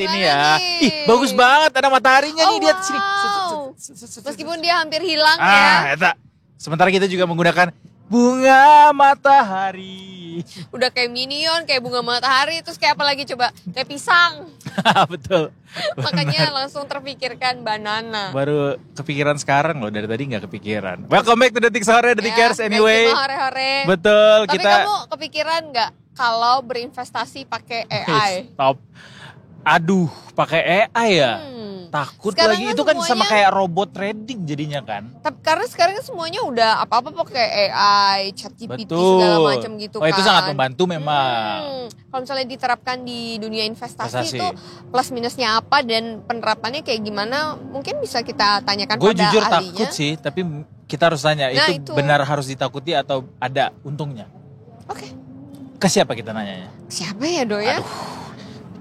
sini ya. Ih, bagus banget ada mataharinya nih, lihat sini. Meskipun dia hampir hilang ya. Eta. Sementara kita juga menggunakan bunga matahari. Udah kayak minion, kayak bunga matahari, terus kayak apa lagi coba? Kayak pisang. Betul. Makanya langsung terpikirkan banana. Baru kepikiran sekarang loh, dari tadi nggak kepikiran. Welcome back to Detik Sore, Detikers anyway. Hore-hore. Betul. Tapi kamu kepikiran nggak kalau berinvestasi pakai AI? Stop. Aduh, pakai AI ya? Takut Sekarang lagi, kan itu kan sama semuanya- kayak robot trading jadinya kan? Karena sekarang kan semuanya udah apa-apa pakai AI, ChatGPT Betul. segala macam gitu kan. Itu sangat membantu memang. Kalau misalnya diterapkan di dunia investasi Investasi. itu plus minusnya apa dan penerapannya kayak gimana, mungkin bisa kita tanyakan Gue pada jujur ahlinya. takut sih, tapi kita harus tanya, Nah, itu itu. benar harus ditakuti atau ada untungnya? Oke, Ke siapa kita nanyanya? siapa ya Do ya?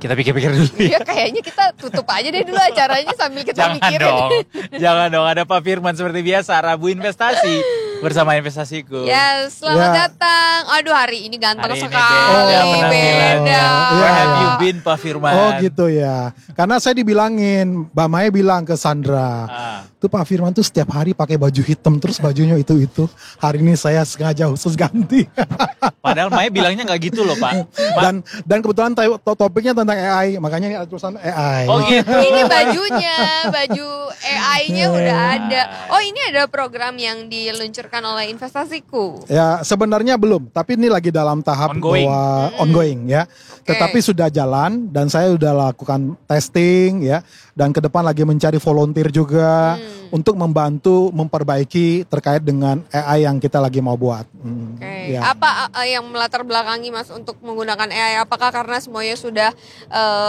Kita pikir-pikir dulu ya. Ya kayaknya kita tutup aja deh dulu acaranya sambil kita Jangan mikirin. dong, jangan dong. Ada Pak Firman seperti biasa, Rabu Investasi bersama investasiku. Yes, selamat Ya. datang. Aduh, hari ini ganteng Hari ini sekali. beda penampilannya. Beda. Where Iya, have iya. you been, Pak Firman? Oh gitu ya. Karena saya dibilangin, Mbak Maya bilang ke Sandra, tuh Pak Firman tuh setiap hari pakai baju hitam terus bajunya itu. Hari ini saya sengaja khusus ganti. Padahal Maya bilangnya nggak gitu loh, Pak. dan kebetulan topiknya tentang AI, makanya ini ada tulisan AI. Oh gitu. Ini bajunya, baju AI-nya udah ada. Oh, ini ada program yang diluncurkan oleh investasiku. Ya sebenarnya belum, tapi ini lagi dalam tahap Ongoing. bahwa ongoing ya. Tetapi sudah jalan dan saya sudah lakukan testing ya. Dan ke depan lagi mencari volunteer juga untuk membantu memperbaiki terkait dengan AI yang kita lagi mau buat. Oke. Ya. Apa yang melatar belakangi Mas untuk menggunakan AI? Apakah karena semuanya sudah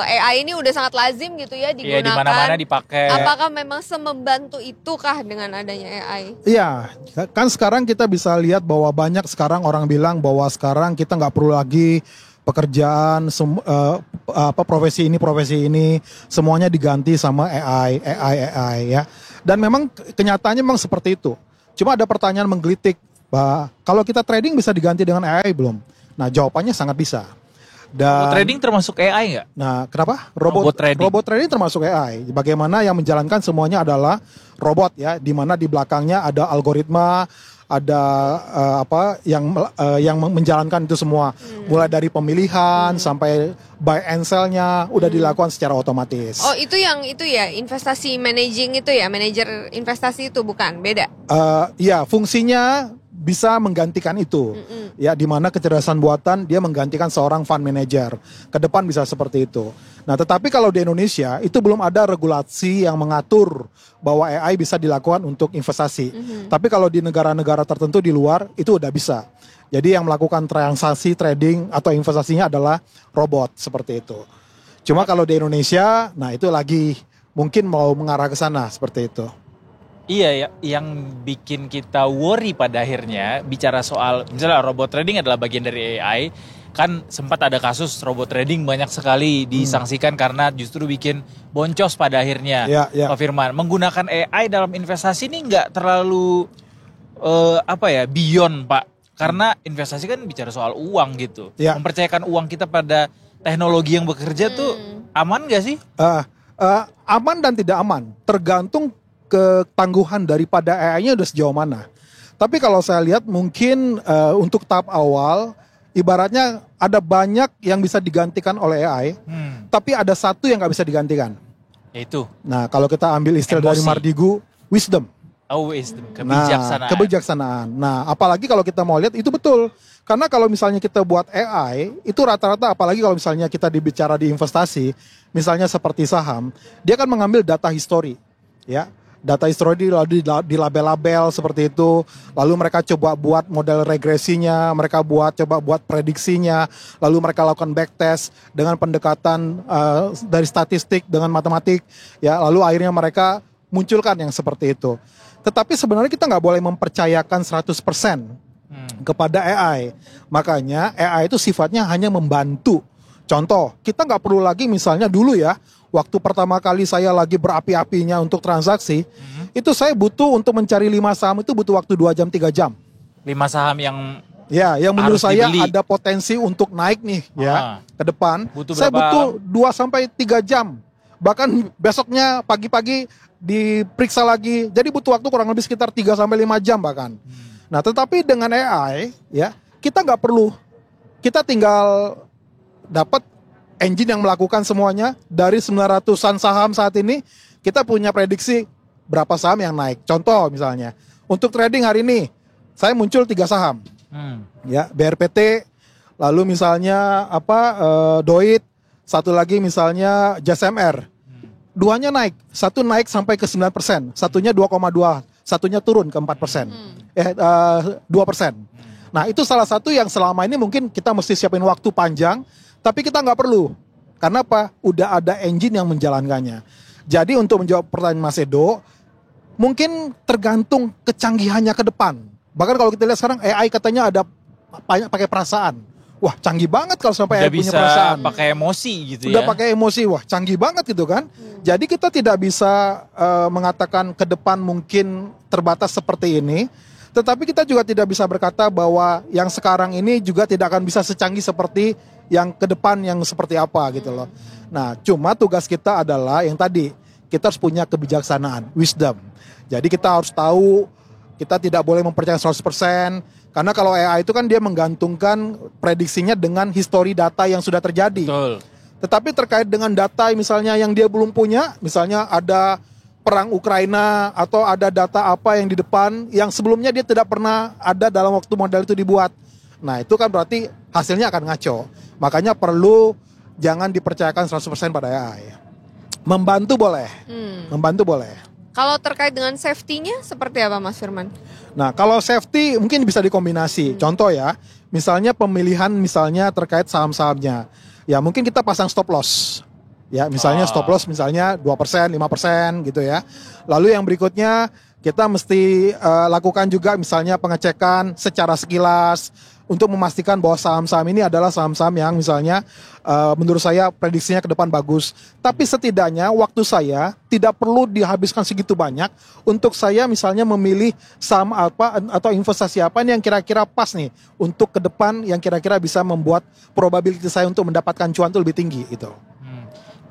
AI ini udah sangat lazim gitu ya Iya, digunakan? di mana-mana dipakai. Apakah memang semembantu itukah dengan adanya AI? Iya, kan sekarang kita bisa lihat bahwa banyak sekarang orang bilang bahwa sekarang kita nggak perlu lagi pekerjaan profesi ini semuanya diganti sama AI ya. Dan memang kenyataannya memang seperti itu. Cuma ada pertanyaan menggelitik, kalau kita trading bisa diganti dengan AI belum? Nah, jawabannya sangat bisa. Dan Trading termasuk AI nggak? Nah, kenapa? Robot trading. Robot trading termasuk AI. Bagaimana yang menjalankan semuanya adalah robot ya, di mana di belakangnya ada algoritma, ada yang menjalankan itu semua. Mulai dari pemilihan sampai buy and sell-nya udah dilakukan secara otomatis. Oh, itu ya investasi managing itu ya, manajer investasi itu bukan, beda. Ya, fungsinya bisa menggantikan itu. Ya, di mana kecerdasan buatan dia menggantikan seorang fund manager. Ke depan bisa seperti itu. Nah, tetapi kalau di Indonesia itu belum ada regulasi yang mengatur bahwa AI bisa dilakukan untuk investasi. Tapi kalau di negara-negara tertentu di luar itu udah bisa. Jadi yang melakukan transaksi trading atau investasinya adalah robot seperti itu. Cuma kalau di Indonesia, nah itu lagi mungkin mau mengarah ke sana seperti itu. Iya ya, yang bikin kita worry pada akhirnya bicara soal misalnya robot trading adalah bagian dari AI. Kan sempat ada kasus robot trading banyak sekali disangsikan karena justru bikin boncos pada akhirnya. Ya. Pak Firman, menggunakan AI dalam investasi ini nggak terlalu beyond Pak. Karena investasi kan bicara soal uang gitu. Ya. Mempercayakan uang kita pada teknologi yang bekerja tuh aman nggak sih? Aman dan tidak aman, tergantung ketangguhan daripada AI-nya udah sejauh mana. Tapi kalau saya lihat mungkin untuk tahap awal, ibaratnya ada banyak yang bisa digantikan oleh AI, tapi ada satu yang nggak bisa digantikan. Yaitu? Nah, kalau kita ambil istilah dari Emosi. Mardigu, wisdom. Kebijaksanaan. Nah, kebijaksanaan. Nah, apalagi kalau kita mau lihat itu betul. Karena kalau misalnya kita buat AI, itu rata-rata apalagi kalau misalnya kita dibicara di investasi, misalnya seperti saham, dia kan mengambil data histori, ya. Data histori lalu dilabel-label seperti itu, lalu mereka coba buat model regresinya, mereka coba buat prediksinya, lalu mereka lakukan backtest dengan pendekatan dari statistik dengan matematik, ya, lalu akhirnya mereka munculkan yang seperti itu. Tetapi sebenarnya kita nggak boleh mempercayakan 100% kepada AI. Makanya AI itu sifatnya hanya membantu. Contoh, kita nggak perlu lagi misalnya dulu ya, waktu pertama kali saya lagi berapi-apinya untuk transaksi, itu saya butuh untuk mencari 5 saham itu butuh waktu 2 jam, 3 jam. 5 saham yang Ya, yang menurut harus saya dibeli. ada potensi untuk naik nih ya ke depan. Butuh Saya berapa butuh 2 sampai 3 jam. Bahkan besoknya pagi-pagi diperiksa lagi. Jadi butuh waktu kurang lebih sekitar 3 sampai 5 jam bahkan. Nah, tetapi dengan AI ya, kita nggak perlu. Kita tinggal dapat engine yang melakukan semuanya. Dari 900-an saham saat ini, kita punya prediksi berapa saham yang naik. Contoh misalnya, untuk trading hari ini saya muncul 3 saham. Ya, BRPT, lalu misalnya Doit, satu lagi misalnya JSMR. Duanya naik, satu naik sampai ke 9%, satunya 2,2, satunya turun ke 4%. 2%. Nah, itu salah satu yang selama ini mungkin kita mesti siapin waktu panjang, tapi kita nggak perlu. Karena apa? Udah ada engine yang menjalankannya. Jadi untuk menjawab pertanyaan Mas Edo, mungkin tergantung kecanggihannya ke depan. Bahkan kalau kita lihat sekarang AI katanya ada pakai perasaan. Wah, canggih banget kalau sampai AI punya perasaan. Udah bisa pakai emosi gitu Udah ya. pakai emosi, wah canggih banget gitu kan. Jadi kita tidak bisa mengatakan ke depan mungkin terbatas seperti ini. Tetapi kita juga tidak bisa berkata bahwa yang sekarang ini juga tidak akan bisa secanggih seperti yang ke depan yang seperti apa gitu loh. Nah, cuma tugas kita adalah yang tadi, kita harus punya kebijaksanaan, wisdom. Jadi kita harus tahu, kita tidak boleh mempercayai 100%. Karena kalau AI itu kan dia menggantungkan prediksinya dengan histori data yang sudah terjadi. Betul. Tetapi terkait dengan data misalnya yang dia belum punya, misalnya ada perang Ukraina atau ada data apa yang di depan yang sebelumnya dia tidak pernah ada dalam waktu model itu dibuat. Nah, itu kan berarti hasilnya akan ngaco. Makanya perlu jangan dipercayakan 100% pada AI. Membantu boleh. Membantu boleh. Kalau terkait dengan safety-nya seperti apa Mas Firman? Nah, kalau safety mungkin bisa dikombinasi. Contoh ya, misalnya pemilihan misalnya terkait saham-sahamnya. Ya mungkin kita pasang stop loss. Ya, misalnya stop loss misalnya 2%, 5% gitu ya. Lalu yang berikutnya kita mesti lakukan juga misalnya pengecekan secara sekilas untuk memastikan bahwa saham-saham ini adalah saham-saham yang misalnya menurut saya prediksinya ke depan bagus. Tapi setidaknya waktu saya tidak perlu dihabiskan segitu banyak untuk saya misalnya memilih saham apa atau investasi apa nih yang kira-kira pas nih untuk ke depan yang kira-kira bisa membuat probability saya untuk mendapatkan cuan itu lebih tinggi gitu.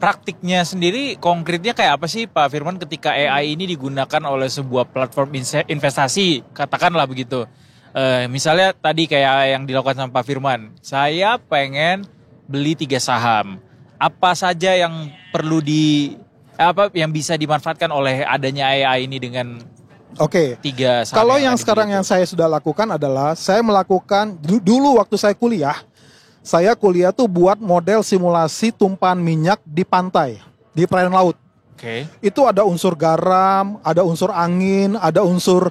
Praktiknya sendiri konkretnya kayak apa sih Pak Firman ketika AI ini digunakan oleh sebuah platform investasi, katakanlah begitu. Misalnya tadi kayak yang dilakukan sama Pak Firman, saya pengen beli 3 saham. Apa saja yang perlu yang bisa dimanfaatkan oleh adanya AI ini dengan Oke. 3 saham? Kalau yang sekarang yang saya sudah lakukan adalah saya melakukan dulu waktu saya kuliah tuh buat model simulasi tumpahan minyak di pantai, di perairan laut. Oke. Itu ada unsur garam, ada unsur angin, ada unsur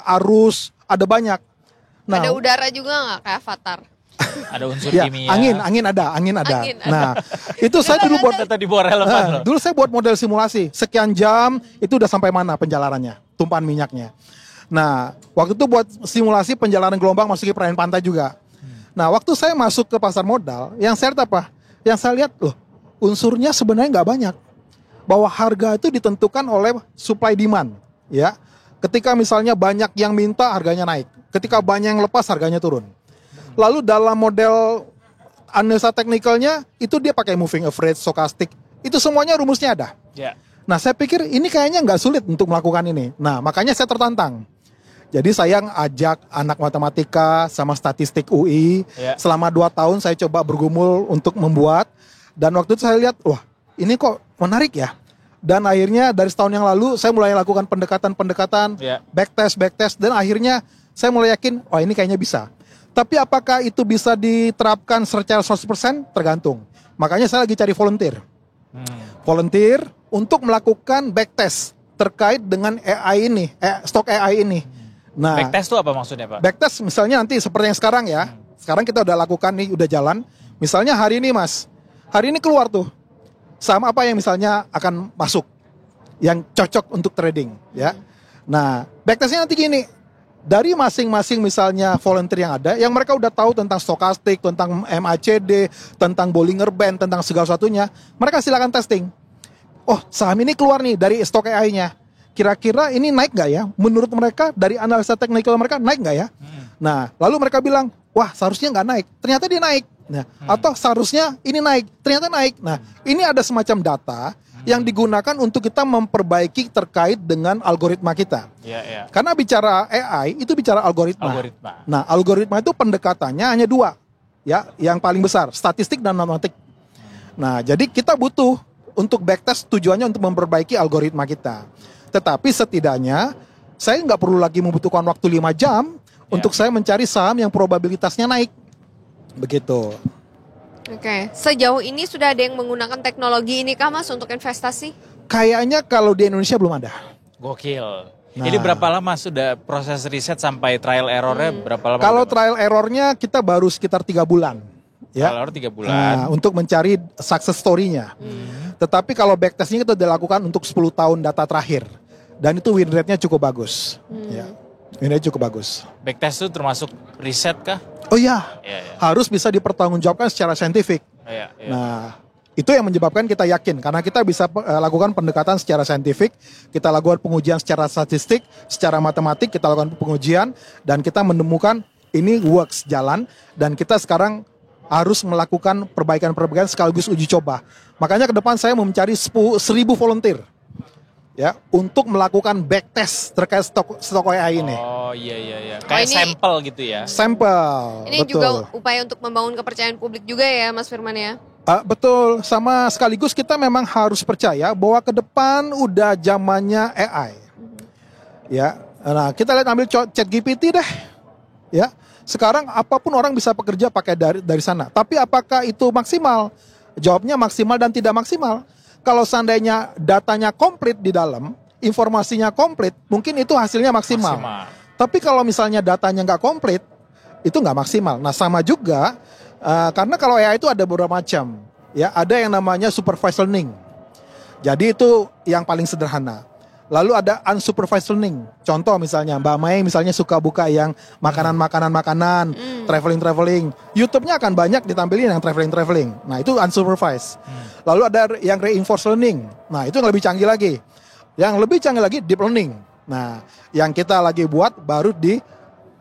arus, ada banyak. Nah, Ada udara juga nggak kayak Avatar? Ada unsur ya, kimia. angin ada. Angin ada. Nah, itu saya dulu buat Tadi bawa relevan loh. dulu saya buat model simulasi. Sekian jam itu udah sampai mana penjalarannya, tumpahan minyaknya. Nah, waktu itu buat simulasi penjalanan gelombang masuk ke perairan pantai juga. Nah, waktu saya masuk ke pasar modal, yang saya lihat apa? Yang saya lihat, unsurnya sebenarnya nggak banyak. Bahwa harga itu ditentukan oleh supply demand, ya. Ketika misalnya banyak yang minta, harganya naik. Ketika banyak yang lepas, harganya turun. Lalu dalam model analisa teknikalnya, itu dia pakai moving average, stochastic. Itu semuanya rumusnya ada. Ya. Nah, saya pikir ini kayaknya nggak sulit untuk melakukan ini. Nah, makanya saya tertantang. Jadi saya ajak anak matematika sama statistik UI. Ya. Selama 2 tahun saya coba bergumul untuk membuat. Dan waktu itu saya lihat, wah ini kok menarik ya. Dan akhirnya dari setahun yang lalu saya mulai lakukan pendekatan-pendekatan, Ya. backtest. Dan akhirnya saya mulai yakin, wah ini kayaknya bisa. Tapi apakah itu bisa diterapkan secara 100%? Tergantung. Makanya saya lagi cari volunteer. Volunteer untuk melakukan backtest terkait dengan AI ini, stok AI ini. Nah, Backtest itu apa maksudnya Pak? backtest misalnya nanti seperti yang sekarang ya. Sekarang kita udah lakukan nih, udah jalan. Misalnya hari ini Mas, hari ini keluar tuh saham apa yang misalnya akan masuk, yang cocok untuk trading ya. Nah, backtestnya nanti gini, dari masing-masing misalnya volunteer yang ada, yang mereka udah tahu tentang stokastik, tentang MACD, tentang Bollinger Band, tentang segala satunya, mereka silakan testing. Oh, saham ini keluar nih dari stok AI-nya. kira-kira ini naik nggak ya? Menurut mereka dari analisa teknikal mereka naik nggak ya? Nah, lalu mereka bilang, wah seharusnya nggak naik. Ternyata dia naik. Nah, atau seharusnya ini naik. Ternyata naik. Nah, ini ada semacam data yang digunakan untuk kita memperbaiki terkait dengan algoritma kita. Karena bicara AI itu bicara algoritma. Nah, algoritma itu pendekatannya hanya dua, ya, yang paling besar, statistik dan matematik. Nah, jadi kita butuh untuk backtest tujuannya untuk memperbaiki algoritma kita. Tetapi setidaknya saya nggak perlu lagi membutuhkan waktu 5 jam untuk saya mencari saham yang probabilitasnya naik. Begitu. Oke, sejauh ini sudah ada yang menggunakan teknologi ini kah Mas untuk investasi? Kayaknya kalau di Indonesia belum ada. Gokil. Nah. Ini berapa lama sudah proses riset sampai trial errornya berapa lama? Kalau trial errornya kita baru sekitar 3 bulan. Ya. Trial error 3 bulan. Nah, untuk mencari success story-nya. Tetapi kalau backtestnya kita dilakukan untuk 10 tahun data terakhir. Dan itu win rate-nya cukup bagus. Ya. Win rate cukup bagus. Backtest itu termasuk riset kah? Oh iya, harus bisa dipertanggungjawabkan secara saintifik. Nah, itu yang menyebabkan kita yakin. Karena kita bisa lakukan pendekatan secara saintifik, kita lakukan pengujian secara statistik, secara matematik, kita lakukan pengujian, dan kita menemukan ini works, jalan, dan kita sekarang harus melakukan perbaikan-perbaikan sekaligus uji coba. Makanya ke depan saya mau mencari 1.000 volunteer. Ya, untuk melakukan backtest terkait stok AI ini. Oh iya. Kayak ini, sampel gitu ya. Sampel. Ini betul. juga upaya untuk membangun kepercayaan publik juga ya Mas Firman ya. Betul, sama sekaligus kita memang harus percaya bahwa ke depan udah zamannya AI. Ya. Nah, kita lihat ambil ChatGPT deh. Ya. Sekarang apapun orang bisa bekerja pakai dari sana. Tapi apakah itu maksimal? Jawabnya maksimal dan tidak maksimal. Kalau seandainya datanya komplit di dalam, informasinya komplit, mungkin itu hasilnya maksimal. Tapi kalau misalnya datanya nggak komplit, itu nggak maksimal. Nah sama juga, karena kalau AI itu ada beberapa macam. Ya, ada yang namanya supervised learning. Jadi itu yang paling sederhana. Lalu ada unsupervised learning. Contoh misalnya Mbak Mai misalnya suka buka yang makanan, traveling. YouTube-nya akan banyak ditampilin yang traveling. Nah, itu unsupervised. Lalu ada yang reinforced learning. Nah, itu yang lebih canggih lagi. Yang lebih canggih lagi deep learning. Nah, yang kita lagi buat baru di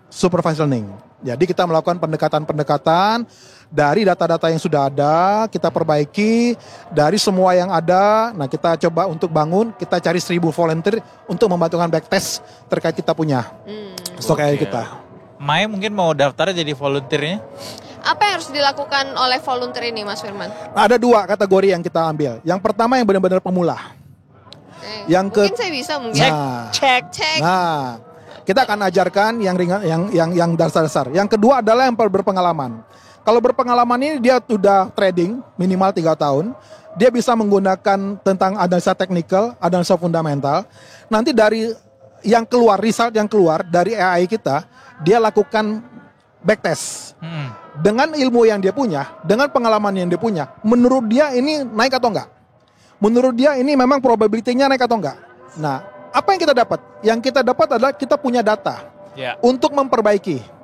supervised learning. Jadi kita melakukan pendekatan-pendekatan dari data-data yang sudah ada, kita perbaiki dari semua yang ada. Nah, kita coba untuk bangun, kita cari 1.000 volunteer untuk membantukan backtest terkait kita punya stok AI kita. Mai mungkin mau daftar jadi volunteernya? Apa yang harus dilakukan oleh volunteer ini Mas Firman? Nah, ada 2 kategori yang kita ambil. Yang pertama yang benar-benar pemula. Mungkin saya bisa mungkin. Cek. Nah, kita akan ajarkan yang ringan, yang dasar-dasar. Yang kedua adalah yang berpengalaman. Kalau berpengalaman ini dia sudah trading minimal 3 tahun. Dia bisa menggunakan tentang analisa teknikal, analisa fundamental. Nanti dari yang keluar, result yang keluar dari AI kita, dia lakukan backtest. Dengan ilmu yang dia punya, dengan pengalaman yang dia punya, menurut dia ini naik atau enggak? Menurut dia ini memang probability-nya naik atau enggak? Nah, apa yang kita dapat? Yang kita dapat adalah kita punya data untuk memperbaiki.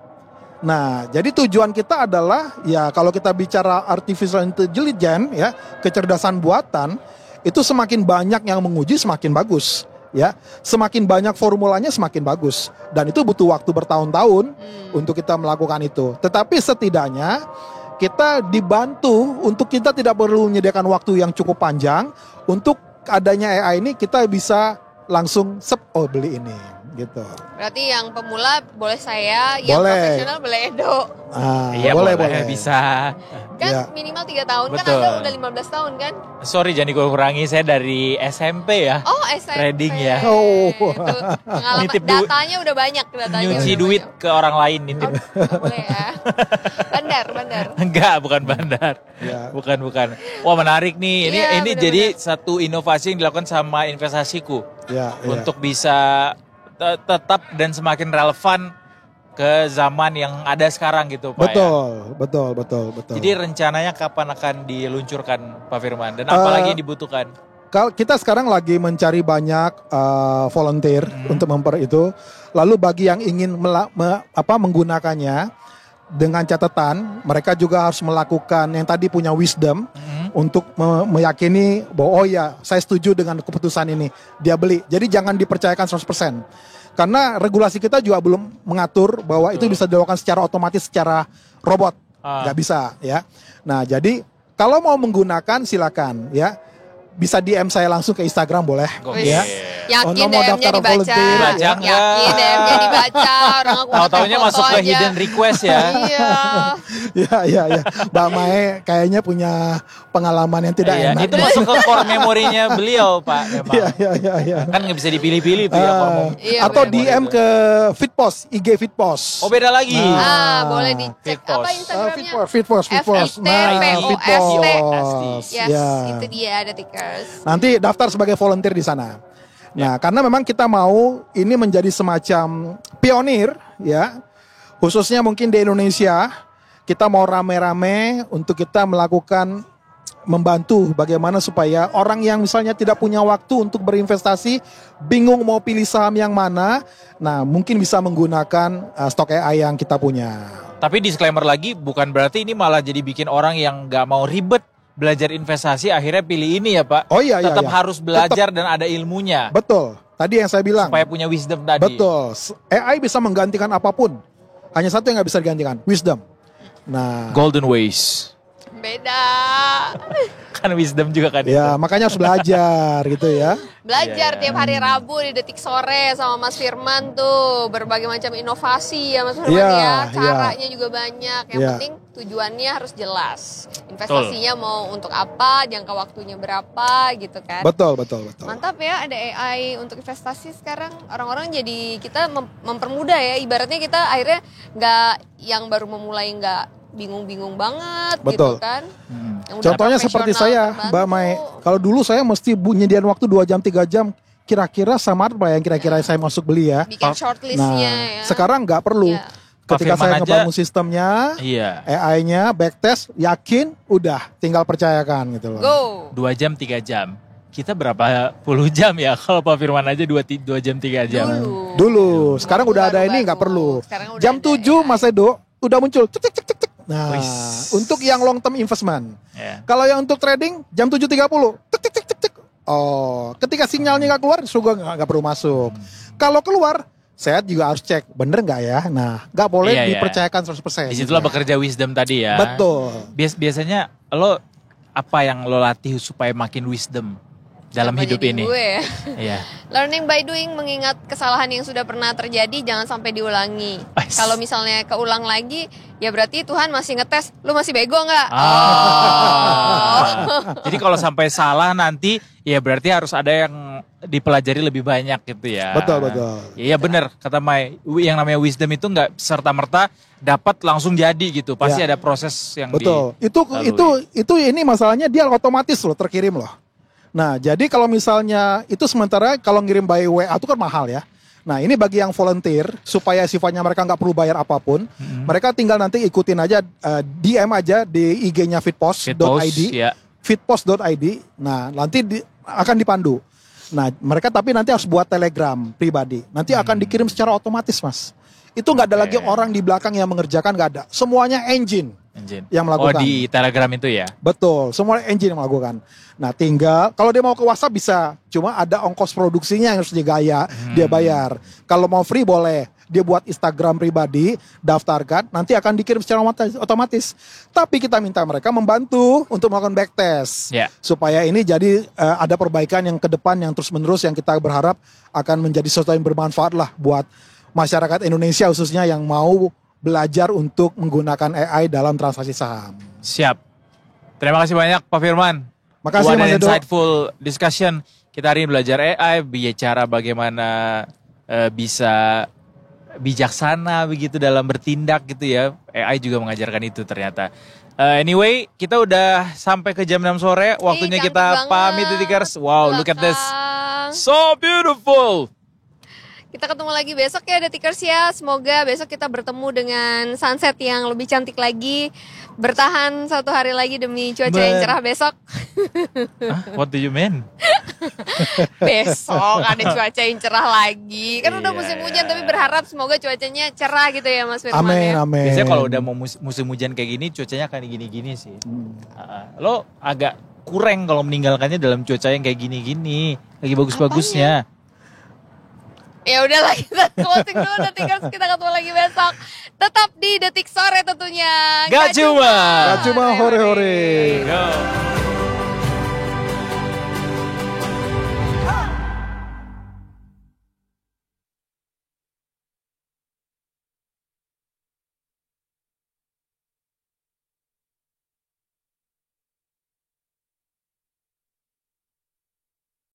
Nah, jadi tujuan kita adalah ya kalau kita bicara artificial intelligence ya, kecerdasan buatan, itu semakin banyak yang menguji semakin bagus, ya. Semakin banyak formulanya semakin bagus dan itu butuh waktu bertahun-tahun untuk kita melakukan itu. Tetapi setidaknya kita dibantu untuk kita tidak perlu menyediakan waktu yang cukup panjang untuk adanya AI ini kita bisa langsung beli ini gitu. Berarti yang pemula boleh saya, yang profesional boleh Edo. Iya boleh bisa. Kan ya. minimal 3 tahun. Betul. Kan Anda udah 15 tahun kan? Sorry jangan dikurangi, saya dari SMP ya. Oh SMP. Trading ya. Itu pengalaman datanya udah banyak Nyuci duit ke orang lain ini. Boleh ya. Bandar. Enggak, bukan bandar. Ya. Bukan. Wah menarik nih. Ini bener-bener. jadi satu inovasi yang dilakukan sama investasiku. Untuk bisa tetap dan semakin relevan ke zaman yang ada sekarang gitu Pak. Betul. Jadi rencananya kapan akan diluncurkan Pak Firman dan apa lagi yang dibutuhkan? Kita sekarang lagi mencari banyak volunteer untuk itu. Lalu bagi yang ingin menggunakannya dengan catatan mereka juga harus melakukan yang tadi punya wisdom untuk meyakini bahwa oh ya saya setuju dengan keputusan ini, dia beli. Jadi jangan dipercayakan 100%. Karena regulasi kita juga belum mengatur bahwa itu bisa dilakukan secara otomatis secara robot. Nggak bisa ya. Nah jadi kalau mau menggunakan silakan ya. Bisa DM saya langsung ke Instagram boleh. Ya. Yakin mau DM-nya daftar dibaca. volunteer, Baca nggak? Yakin DM-nya dibaca. Orang aku Tahu-taunya masuk ke hidden request ya. Iya. ya. Mbak Mae kayaknya punya pengalaman yang tidak Iya, enak. itu masuk ke core memorinya beliau, Pak. Memang. Iya. Kan nggak bisa dipilih-pilih tuh ya. Iya, Atau bener. DM ke Fitpost, IG Fitpost. Oh beda lagi. Boleh dicek Fitpost. apa Instagramnya? Fitpost. FITPOST. Fitpost. Yes, Ya. itu dia ada Tickers. Nanti daftar sebagai volunteer di sana. Nah, karena memang kita mau ini menjadi semacam pionir ya. Khususnya mungkin di Indonesia, kita mau rame-rame untuk kita melakukan membantu bagaimana supaya orang yang misalnya tidak punya waktu untuk berinvestasi, bingung mau pilih saham yang mana, nah mungkin bisa menggunakan stok AI yang kita punya. Tapi disclaimer lagi, bukan berarti ini malah jadi bikin orang yang nggak mau ribet belajar investasi akhirnya pilih ini ya Pak. Oh iya. Tetap harus belajar dan ada ilmunya. Betul. Tadi yang saya bilang. Supaya punya wisdom tadi. Betul. AI bisa menggantikan apapun. Hanya satu yang nggak bisa digantikan, wisdom. Nah, Golden ways. Beda. Kan wisdom juga kan ya itu. makanya harus belajar gitu ya. Belajar Iya. tiap hari Rabu di Detik Sore sama Mas Firman tuh. Berbagai macam inovasi ya Mas Firman Iya, ya. iya. Caranya juga banyak. Yang Iya. penting tujuannya harus jelas. Investasinya mau untuk apa, jangka waktunya berapa gitu kan. Betul. Mantap ya ada AI untuk investasi sekarang. Orang-orang jadi kita mempermudah ya. Ibaratnya kita akhirnya nggak yang baru memulai nggak bingung-bingung banget Betul. gitu kan. Yang udah Contohnya seperti profesional saya, Mbak terbantu. Mai. Kalau dulu saya mesti nyediain waktu 2 jam 3 jam. Kira-kira sama apa yang kira-kira saya masuk beli ya. Bikin shortlistnya ya. Sekarang nggak perlu. Iya. Ketika Pak Firman saya aja- ngebangun sistemnya, Iya. AI-nya, backtest, yakin, udah, tinggal percayakan gitu loh. Go. 2 jam 3 jam. Kita berapa puluh jam ya kalau Pak Firman aja 2 jam 3 jam. Dulu, sekarang udah ada ini nggak perlu. Sekarang udah Jam ada 7 AI. Mas Edo udah muncul. Cek. Nah, Wis. untuk yang long term investment. Ya. Kalau yang untuk trading jam 7.30. Cek. Oh, ketika sinyalnya nggak keluar, juga nggak perlu masuk. Kalau keluar, saya juga harus cek bener nggak ya. Nah, nggak boleh Iya, iya. dipercayakan 100%. Disitulah bekerja wisdom tadi ya. Betul. Biasanya lo apa yang lo latih supaya makin wisdom dalam Kenapa hidup jadi ini? gue ya? Iya. Learning by doing, mengingat kesalahan yang sudah pernah terjadi jangan sampai diulangi. Ais. Kalau misalnya keulang lagi, ya berarti Tuhan masih ngetes, lu masih bego nggak? Jadi kalau sampai salah nanti ya berarti harus ada yang dipelajari lebih banyak gitu ya. Betul. Iya benar kata Mai. Yang namanya wisdom itu nggak serta merta dapat langsung jadi gitu. Pasti Ya. ada proses yang Betul. dilalui. Itu ini masalahnya dia otomatis loh terkirim loh. Nah, jadi kalau misalnya itu sementara kalau ngirim by WA itu kan mahal ya. Nah, ini bagi yang volunteer supaya sifatnya mereka nggak perlu bayar apapun. Mereka tinggal nanti ikutin aja DM aja di IG-nya fitpost.id. ya. Fitpost.id. Nah, nanti akan dipandu. Nah, mereka tapi nanti harus buat Telegram pribadi. Nanti akan dikirim secara otomatis, Mas. Itu nggak ada lagi orang di belakang yang mengerjakan, nggak ada. Semuanya engine yang melakukan. Oh di Telegram itu ya. Betul, semua engine yang melakukan. Nah, tinggal kalau dia mau ke WhatsApp bisa, cuma ada ongkos produksinya yang harus dia bayar. Kalau mau free boleh, dia buat Instagram pribadi, daftarkan, nanti akan dikirim secara otomatis. Tapi kita minta mereka membantu untuk melakukan backtest, Ya. supaya ini jadi ada perbaikan yang ke depan yang terus-menerus yang kita berharap akan menjadi sesuatu yang bermanfaat lah buat masyarakat Indonesia khususnya yang mau belajar untuk menggunakan AI dalam transaksi saham. Siap. Terima kasih banyak Pak Firman. Makasih What Mas an Edo. insightful discussion. Kita hari ini belajar AI, bicara bagaimana bisa bijaksana begitu dalam bertindak gitu ya. AI juga mengajarkan itu ternyata. Anyway, kita udah sampai ke jam 6 sore. Waktunya cantik kita banget. pamit Tikers. Wow, look at this. Belakang. So beautiful. Kita ketemu lagi besok ya Detikers ya. Semoga besok kita bertemu dengan sunset yang lebih cantik lagi. Bertahan 1 hari lagi demi cuaca yang cerah besok. What do you mean? Besok ada cuaca yang cerah lagi. Kan udah Iya, musim iya. hujan tapi berharap semoga cuacanya cerah gitu ya Mas Firman Amin, ya. amin. Biasanya kalau udah mau musim hujan kayak gini, cuacanya akan gini-gini sih. Lo agak kurang kalau meninggalkannya dalam cuaca yang kayak gini-gini. Lagi bagus-bagusnya. Ya udahlah kita closing dulu Detikers, kita ketemu lagi besok. Tetap di Detik Sore tentunya. Gak cuma hore-hore. Go.